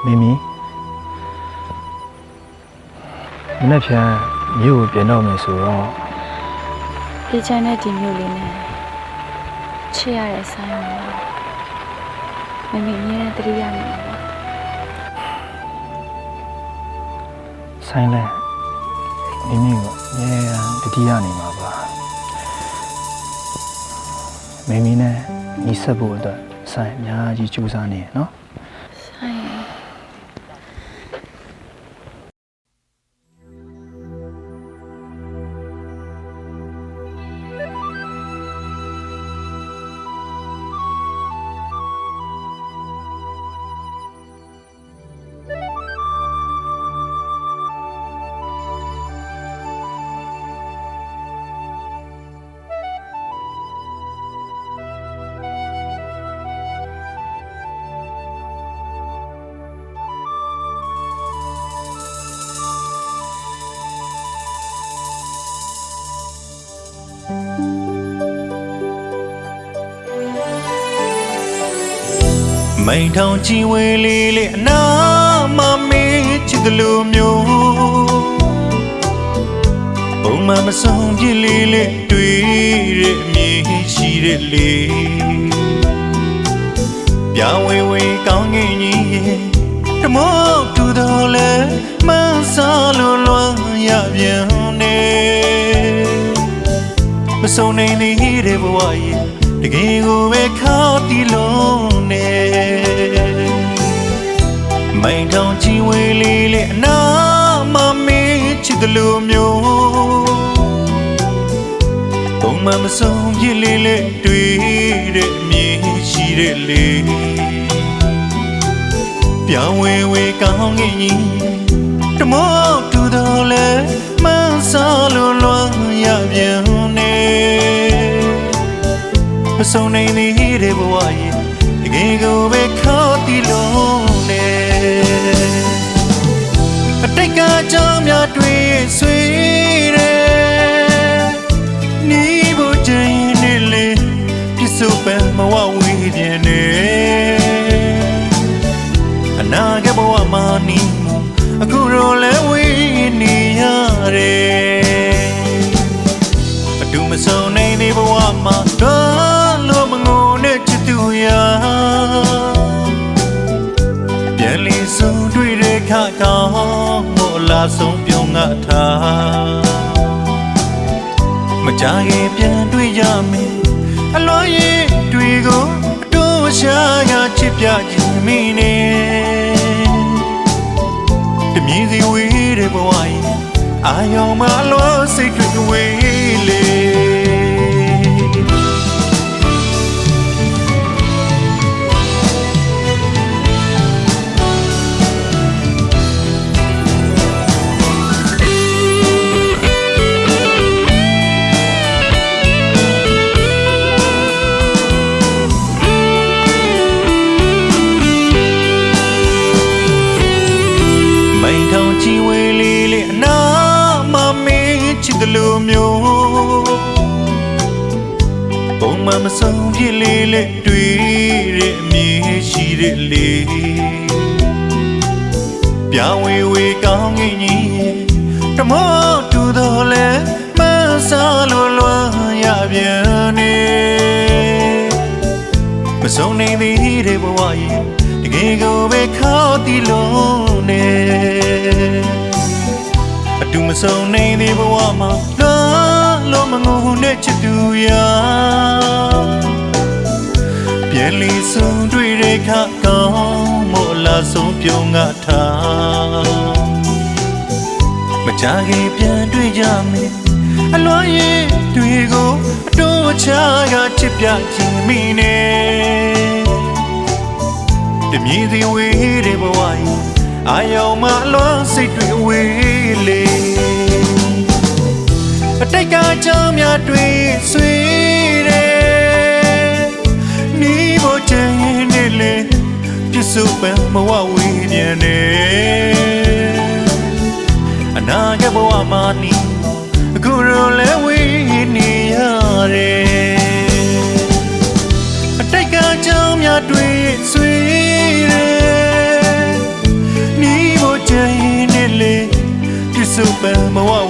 မိမိမနေ့ဖြန်မြို့ကိုပြန်တော့မယ်ဆိုတော့အေးချမ်းတဲ့ဒီမြို့လေးနဲ့ချစ်ရတဲ့ဆိုင်မှာမမေမြဲတဲ့တရိယာနေပါဆိုင်လဲမိမိကမြဲတတိယနေမှာပါမိမိနဲ့ညီဆက်ဖို့အတွက်ဆိုင်အများကြီးကြိုးစားနေနော်ဆိုင်မိန်ထောင်ချီဝေးလေးလေးအနာမမေးချစ်တယ်လို့မျိုးပုံမှန်မဆုံးပြလေးလေးတွေ့တဲ့အမြင်ရှိတဲ့လေပြဝေဝေကောင်းငင်ကြီးဓမောတူတော်လဲမဆာလို့လွမ်းရပြန်နေမဆုံးနိုင်နေတဲ့ဘဝရဲ့တကယ်ကိုပဲခါတီလုံးနေမိန်ထောင်ချီဝေးလေးလေးအနာမမေးချစ်တယ်လို့မျိုးပုံမှန်မဆုံးပြလေးလေးတွေ့တဲ့အမြင်ရှိတဲ့လေပြောင်းဝေဝေကောင်းငင်ကြီးဓမောတူတော်လဲမဆာလို့လွမ်းရပြန်နေမဆုံးနိုင်တဲ့ဘဝရဲ့တကယ်ကိုပဲခါတီလုံးနေအတိတ်ကကြောင့်များတွေ့ဆွေးတယ်နီးဖို့ချင်နေလေပြစ်စုံပဲမဝဝေးပြင်းနေအနာကဘဝမှာနီးအခုတော့လဲဝေးနေရတယ်အတူမဆုံးနိုင်တဲ့ဘဝမှာတော့မငုံနဲ့ချစ်သူရာပြန်လီဆုံးတွေ့တဲ့ခါကောင်းမို့လာဆုံးပြုံးငါထားမကြခင်ပြန်တွေ့ရမယ်အလွန်ရင်တွေ့ကိုအတူရှာရချစ်ပြခြင်းမိနေတမြည်စီဝေးတဲ့ဘဝရဲ့အာယောင်မလွန်စိတ်တွေဝေးလေလိုမျိုးပုံမှန်မဆုံးပြလေးလေးတွေ့တဲ့အမြင်ရှိတဲ့လေပြောင်းဝေဝေကောင်းငင်ကြီးဓမောတူတော်လဲမဆာလို့လွမ်းရပြန်နေမဆုံးနိုင်တဲ့ဘဝရဲ့တကယ်ကိုပဲခါတီလုံးနေအတူမဆုံးနိုင်တဲ့ဘဝမှာလောမငုံနဲ့ချစ်သူရာပြန်လီဆုံးတွေ့တဲ့ခါကောင်းမို့လာဆုံးပြုံးငါထားမကြခင်ပြန်တွေ့ကြမယ်အလွန်ရင်တွေ့ကိုအတူချာကချစ်ပြခြင်းမိနေတမြည်စီဝေးတဲ့ဘဝရဲ့အာယောင်မလွန်စိတ်တွေဝေးလေအတိတ်ကကြောင့်များတွေ့ဆွေးတယ်နီးဖို့ချင်နေလေပြစ်စုံပဲမဝဝေးပြန်နေအနာကဘဝမှာနီးအခုတော့လဲဝေးနေရတယ်အတိတ်ကကြောင့်များတွေ့ဆွေးတယ် ပယ်ဘဝဝ